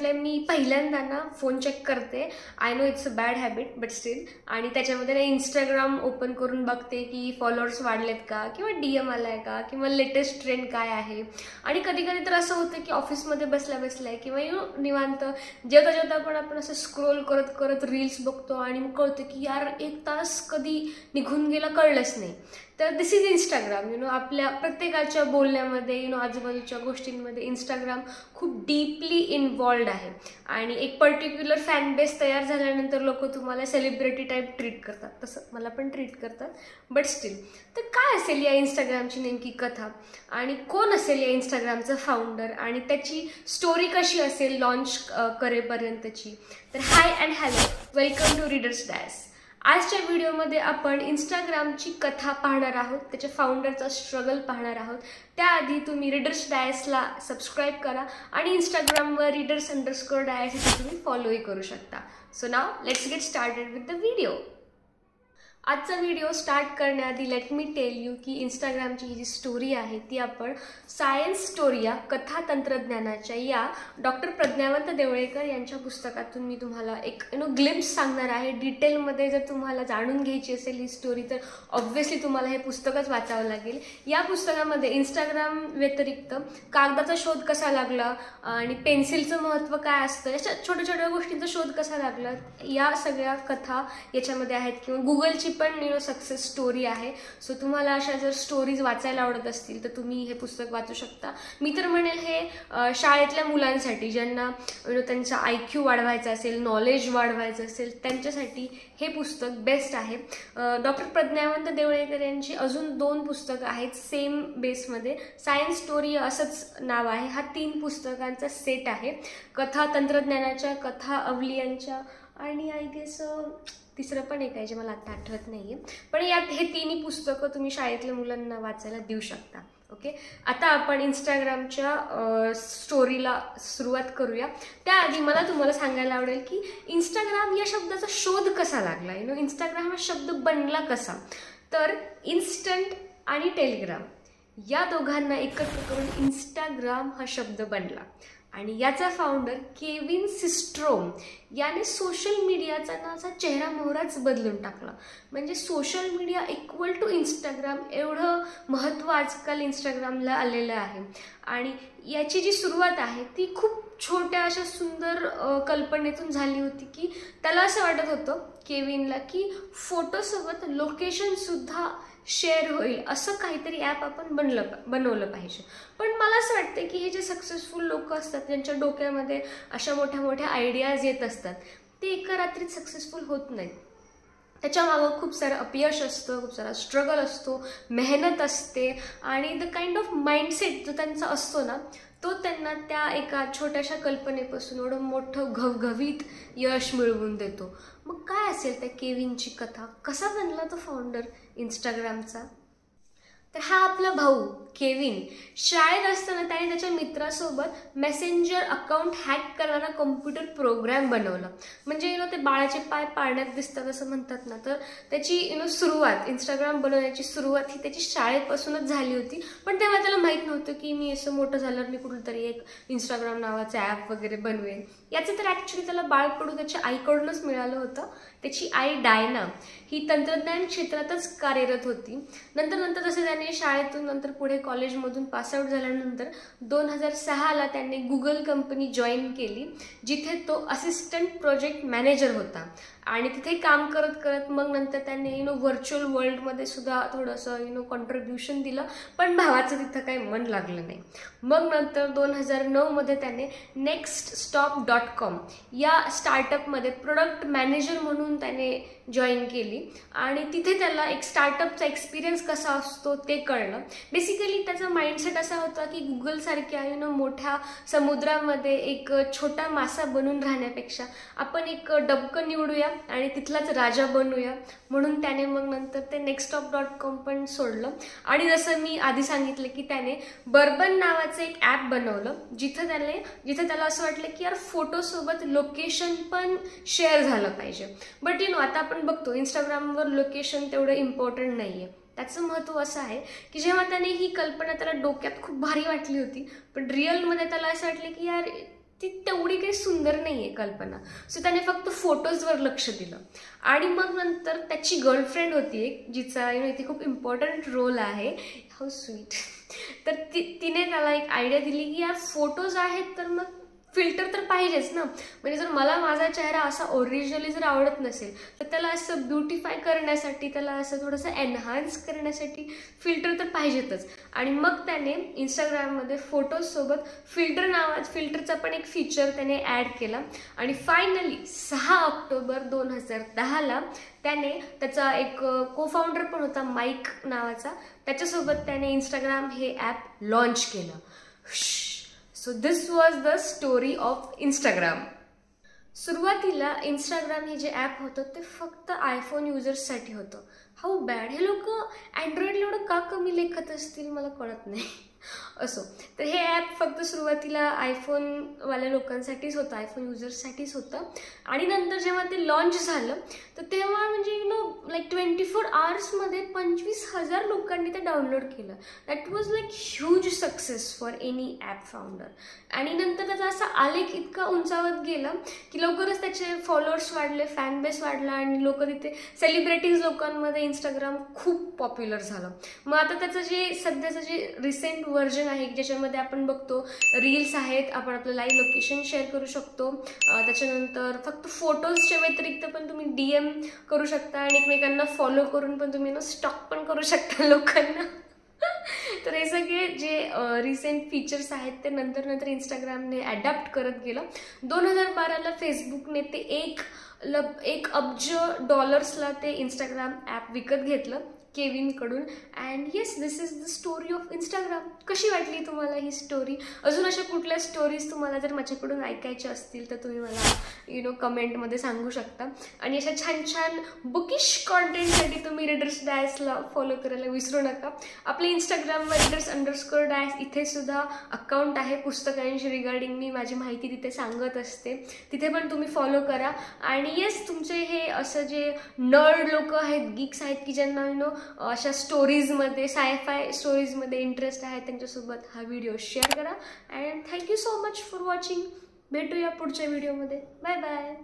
उठले मी पहिल्यांदा ना फोन चेक करते. I know it's a bad habit but still. आणि त्याच्यामध्ये ना इंस्टाग्राम ओपन करून बघते की फॉलोअर्स वाढलेत का, किंवा DM आलाय का, किंवा लेटेस्ट ट्रेंड काय आहे. आणि कधी कधी तर असं होतं की ऑफिसमध्ये बसल्या बसल्या किंवा निवांत जेवता जेवता पण आपण असं स्क्रोल करत करत रील्स बघतो आणि मग कळतं की यार 1 तास कधी निघून गेला कळलंच नाही. तर दिस इज इंस्टाग्राम. आपल्या प्रत्येकाच्या बोलण्यामध्ये आजूबाजूच्या गोष्टींमध्ये इंस्टाग्राम खूप डीपली इन्वॉल्ड आहे. आणि एक पर्टिक्युलर फॅन बेस तयार झाल्यानंतर लोक तुम्हाला सेलिब्रिटी टाईप ट्रीट करतात, तसं मला पण ट्रीट करतात. बट स्टील, तर काय असेल या इंस्टाग्रामची नेमकी कथा, आणि कोण असेल या इंस्टाग्रामचा फाउंडर, आणि त्याची स्टोरी कशी असेल लॉन्च करेपर्यंतची. तर hi and hello, welcome to readers डायस. आजच्या व्हिडिओमध्ये आपण इंस्टाग्रामची कथा पाहणार आहोत, त्याच्या फाउंडरचा स्ट्रगल पाहणार आहोत. त्याआधी तुम्ही रीडर्स डायसला सबस्क्राईब करा आणि इंस्टाग्रामवर रीडर्स_डायस इथे तुम्ही फॉलोही करू शकता. So now let's get started with the video. आजचा व्हिडिओ स्टार्ट करण्याआधी लेट मी टेल यू की इंस्टाग्रामची ही जी स्टोरी आहे ती आपण सायन्स स्टोरी या कथा तंत्रज्ञानाच्या या डॉक्टर प्रज्ञावंत देवळेकर यांच्या पुस्तकातून मी तुम्हाला एक ग्लिम्स सांगणार आहे. डिटेलमध्ये जर तुम्हाला जाणून घ्यायची असेल ही स्टोरी तर ऑब्व्हियसली तुम्हाला हे पुस्तकच वाचावं लागेल. या पुस्तकामध्ये इंस्टाग्राम व्यतिरिक्त कागदाचा शोध कसा लागला आणि पेन्सिलचं महत्त्व काय असतं, अशा छोट्या छोट्या गोष्टींचा शोध कसा लागला, या सगळ्या कथा याच्यामध्ये आहेत. किंवा गुगलची पण सक्सेस स्टोरी आहे. सो तुम्हाला अशा जर स्टोरीज वाचायला आवडत असतील तर तुम्ही हे पुस्तक वाचू शकता. मी तर म्हणेल हे शाळेतल्या मुलांसाठी, ज्यांना त्यांचा IQ वाढवायचा असेल, नॉलेज वाढवायचं असेल, त्यांच्यासाठी हे पुस्तक बेस्ट आहे. डॉक्टर प्रज्ञावंत देवळेकर यांची अजून 2 पुस्तकं आहेत सेम बेसमध्ये. सायन्स स्टोरी असंच नाव आहे. हा 3 पुस्तकांचा सेट आहे. कथा तंत्रज्ञानाच्या, कथा अवलियांच्या, आणि आय गेस तिसरं पण एक आहे जे मला आता आठवत नाहीये. पण यात हे 3ही पुस्तकं तुम्ही शाळेतल्या मुलांना वाचायला देऊ शकता. ओके, आता आपण इंस्टाग्रामच्या स्टोरीला सुरुवात करूया. त्याआधी मला तुम्हाला सांगायला आवडेल की इंस्टाग्राम या शब्दाचा शोध कसा लागला. इंस्टाग्राम हा शब्द बनला कसा. तर इन्स्टंट आणि टेलिग्राम या दोघांना एकत्र करून इंस्टाग्राम हा शब्द बनला. आणि याचा फाउंडर केविन सिस्ट्रोम याने सोशल मीडियाचा ना असा चेहरा मोहराच बदलून टाकला. म्हणजे social media equal to Instagram एवढं महत्त्व आजकाल इंस्टाग्रामला आलेलं आहे. आणि याची जी सुरुवात आहे ती खूप छोट्या अशा सुंदर कल्पनेतून झाली होती की त्याला असं वाटत होतं केविनला की फोटोसोबत लोकेशनसुद्धा शेअर होईल असं काहीतरी ॲप आपण बनवलं पाहिजे. पण मला असं वाटतं की हे जे सक्सेसफुल लोक असतात ज्यांच्या डोक्यामध्ये अशा मोठ्या मोठ्या आयडियाज येत असतात ते एका रात्रीत सक्सेसफुल होत नाहीत. त्याच्यामागं खूप सारं अपयश असतं, खूप सारा स्ट्रगल असतो, मेहनत असते, आणि द काइंड ऑफ माइंडसेट जो त्यांचा असतो ना तो त्यांना त्या एका छोट्याशा कल्पनेपासून एवढं मोठं घवघवीत यश मिळवून देतो. मग काय असेल त्या केविनची कथा, कसा बनला तो फाउंडर इंस्टाग्रामचा. तर हा आपला भाऊ केविन शाळेत असताना त्याने त्याच्या मित्रासोबत मेसेंजर अकाउंट हॅक करणारा कॉम्प्युटर प्रोग्राम बनवला. म्हणजे ते बाळाचे पाय पाळण्यात दिसतात असं म्हणतात ना, तर त्याची सुरुवात, इंस्टाग्राम बनवण्याची सुरुवात ही त्याची शाळेपासूनच झाली होती. पण तेव्हा त्याला माहीत नव्हतं की मी असं मोठं झाल्यावर मी कुठेतरी एक इंस्टाग्राम नावाचं ॲप वगैरे बनवेन. याचं तर ॲक्च्युली त्याला बाळपडू त्याच्या आईकडूनच मिळालं होतं. त्याची आई डायना ही तंत्रज्ञान क्षेत्रातच कार्यरत होती. नंतर जसं त्याने शाळेतून नंतर पुढे कॉलेजमधून पासआउट झाल्यानंतर 2006ला त्याने गुगल कंपनी जॉईन केली, जिथे तो असिस्टंट प्रोजेक्ट मॅनेजर होता. आणि तिथे काम करत करत मग नंतर त्याने व्हर्च्युअल वर्ल्डमध्ये सुद्धा थोडंसं कॉन्ट्रीब्युशन दिलं. पण भावाचं तिथं काही मन लागलं नाही. मग नंतर 2009मध्ये त्याने nextstop.com या स्टार्टअपमध्ये प्रोडक्ट मॅनेजर म्हणून त्याने जॉईन केली. आणि तिथे त्याला एक स्टार्टअपचा एक्सपिरियन्स कसा असतो ते कळलं. बेसिकली त्याचा माइंडसेट असा होता की गुगलसारख्या मोठ्या समुद्रामध्ये एक छोटा मासा बनून राहण्यापेक्षा आपण एक डबकं निवडूया आणि तिथलाच राजा बनूया. म्हणून त्याने मग नंतर ते nextstop.com पण सोडलं. आणि जसं मी आधी सांगितलं की त्याने बर्बन नावाचं एक ॲप बनवलं, जिथे त्याला असं वाटलं की यार फोटोसोबत लोकेशन पण शेअर झालं पाहिजे. बट आता आपण बघतो इंस्टाग्रामवर लोकेशन तेवढं इम्पॉर्टंट नाही आहे. त्याचं महत्त्व असं आहे की जेव्हा त्याने ही कल्पना त्याला डोक्यात खूप भारी वाटली होती, पण रिअलमध्ये त्याला असं वाटलं की यार ती तेवढी काही सुंदर नाही आहे कल्पना. सो त्याने फक्त फोटोजवर लक्ष दिलं. आणि मग नंतर त्याची गर्लफ्रेंड होती एक, जिचा इथे खूप इम्पॉर्टंट रोल आहे. How sweet. तर तिने त्याला एक आयडिया दिली की यार फोटोज आहेत तर मग फिल्टर तर पाहिजेच ना. म्हणजे जर मला माझा चेहरा असा ओरिजिनली जर आवडत नसेल तर त्याला असं ब्युटिफाय करण्यासाठी, त्याला असं थोडंसं एनहान्स करण्यासाठी फिल्टर तर पाहिजेतच. आणि मग त्याने इंस्टाग्राममध्ये फोटोजसोबत फिल्टरचा पण एक फीचर त्याने ॲड केला. आणि फायनली 6 ऑक्टोबर 2010ला त्याने त्याचा एक को-फाउंडर पण होता माईक नावाचा, त्याच्यासोबत त्याने इंस्टाग्राम हे ॲप लॉन्च केलं. So this was the story of Instagram. सुरुवातीला इंस्टाग्राम हे जे ॲप होतं ते फक्त आयफोन युजर्ससाठी होतं. How bad. हे लोक अँड्रॉइडला एवढं का कमी लेखत असतील मला कळत नाही. असो, तर हे ॲप फक्त सुरुवातीला आयफोनवाल्या लोकांसाठीच होतं, आयफोन युजर्ससाठीच होतं. आणि नंतर जेव्हा ते लॉन्च झालं तर तेव्हा म्हणजे लाईक 24 आवर्समध्ये 25,000 लोकांनी ते डाउनलोड केलं. That was like huge success for any app founder. आणि नंतर त्याचा असा आलेख इतका उंचावत गेला की लवकरच त्याचे फॉलोअर्स वाढले, फॅन बेस वाढला आणि लोक तिथे सेलिब्रिटीज लोकांमध्ये इंस्टाग्राम खूप पॉप्युलर झालं. मग आता त्याचं जे सध्याचं जे रिसेंट व्हर्जन आहे ज्याच्यामध्ये आपण बघतो रील्स आहेत, आपण आपलं लाईव्ह लोकेशन शेअर करू शकतो, त्याच्यानंतर फक्त फोटोजच्या व्यतिरिक्त पण तुम्ही DM करू शकता आणि एकमेकांना फॉलो करून पण तुम्ही स्टॉक पण करू शकता लोकांना. तर हे सगळे जे रिसेंट फीचर्स आहेत ते नंतर इंस्टाग्रामने ॲडॅप्ट करत गेलं. 2012ला फेसबुकने ते $1 अब्ज ते इंस्टाग्राम ॲप विकत घेतलं केविनकडून. And yes, this is the story of Instagram. कशी वाटली तुम्हाला ही स्टोरी? अजून अशा कुठल्या स्टोरीज तुम्हाला जर माझ्याकडून ऐकायच्या असतील तर तुम्ही मला कमेंटमध्ये सांगू शकता. आणि अशा छान छान बुकिश कॉन्टेंटसाठी तुम्ही रीडर्स डायसला फॉलो करायला विसरू नका. आपल्या इंस्टाग्रामवर रीडर्स_डायस इथे सुद्धा अकाउंट आहे पुस्तकांशी रिगार्डिंग. मी माझी माहिती तिथे सांगत असते, तिथे पण तुम्ही फॉलो करा. आणि येस, तुमचे हे असं जे नर्ड लोक आहेत, गिक्स आहेत की ज्यांना अशा स्टोरीजमध्ये, सायफाय स्टोरीजमध्ये इंटरेस्ट आहे, त्यांच्यासोबत हा व्हिडिओ शेअर करा. And thank you so much for watching. भेटूया पुढच्या व्हिडिओमध्ये. Bye bye.